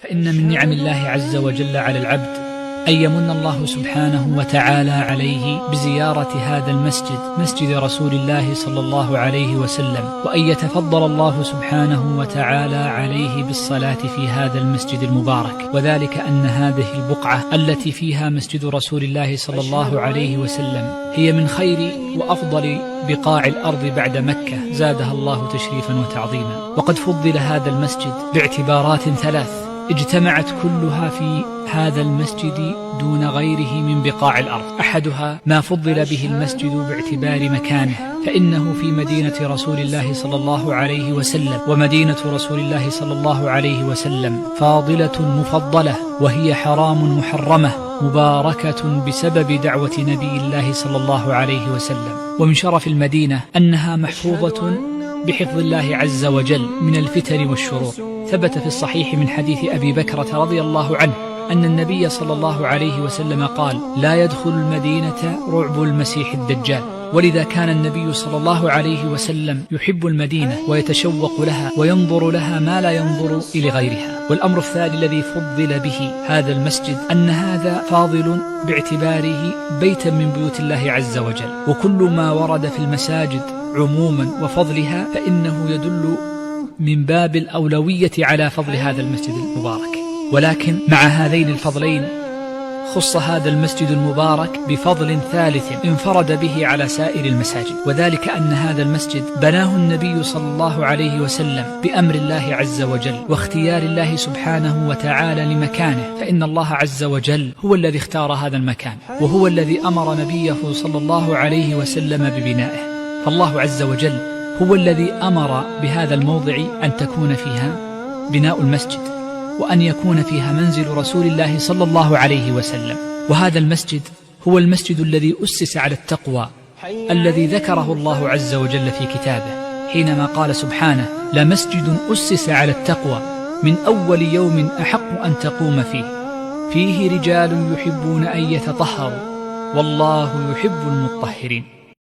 فإن من نعم الله عز وجل على العبد أن يمن الله سبحانه وتعالى عليه بزيارة هذا المسجد، مسجد رسول الله صلى الله عليه وسلم، وأن يتفضل الله سبحانه وتعالى عليه بالصلاة في هذا المسجد المبارك. وذلك أن هذه البقعة التي فيها مسجد رسول الله صلى الله عليه وسلم هي من خير وأفضل بقاع الأرض بعد مكة، زادها الله تشريفا وتعظيما. وقد فضل هذا المسجد باعتبارات ثلاث اجتمعت كلها في هذا المسجد دون غيره من بقاع الأرض. أحدها ما فضل به المسجد باعتبار مكانه، فإنه في مدينة رسول الله صلى الله عليه وسلم، ومدينة رسول الله صلى الله عليه وسلم فاضلة مفضلة، وهي حرام محرمة مباركة بسبب دعوة نبي الله صلى الله عليه وسلم. ومن شرف المدينة أنها محفوظة بحفظ الله عز وجل من الفتن والشرور. ثبت في الصحيح من حديث أبي بكرة رضي الله عنه أن النبي صلى الله عليه وسلم قال: لا يدخل المدينة رعب المسيح الدجال. ولذا كان النبي صلى الله عليه وسلم يحب المدينة ويتشوق لها وينظر لها ما لا ينظر إلى غيرها. والأمر الثاني الذي فضل به هذا المسجد أن هذا فاضل باعتباره بيتا من بيوت الله عز وجل، وكل ما ورد في المساجد عموما وفضلها فإنه يدل من باب الأولوية على فضل هذا المسجد المبارك. ولكن مع هذين الفضلين خص هذا المسجد المبارك بفضل ثالث انفرد به على سائر المساجد، وذلك أن هذا المسجد بناه النبي صلى الله عليه وسلم بأمر الله عز وجل واختيار الله سبحانه وتعالى لمكانه، فإن الله عز وجل هو الذي اختار هذا المكان، وهو الذي أمر نبيه صلى الله عليه وسلم ببنائه. فالله عز وجل هو الذي أمر بهذا الموضع أن تكون فيها بناء المسجد، وأن يكون فيها منزل رسول الله صلى الله عليه وسلم. وهذا المسجد هو المسجد الذي أسس على التقوى، الذي ذكره الله عز وجل في كتابه حينما قال سبحانه: لمسجد أسس على التقوى من أول يوم أحق أن تقوم فيه رجال يحبون أن يتطهروا والله يحب المطهرين.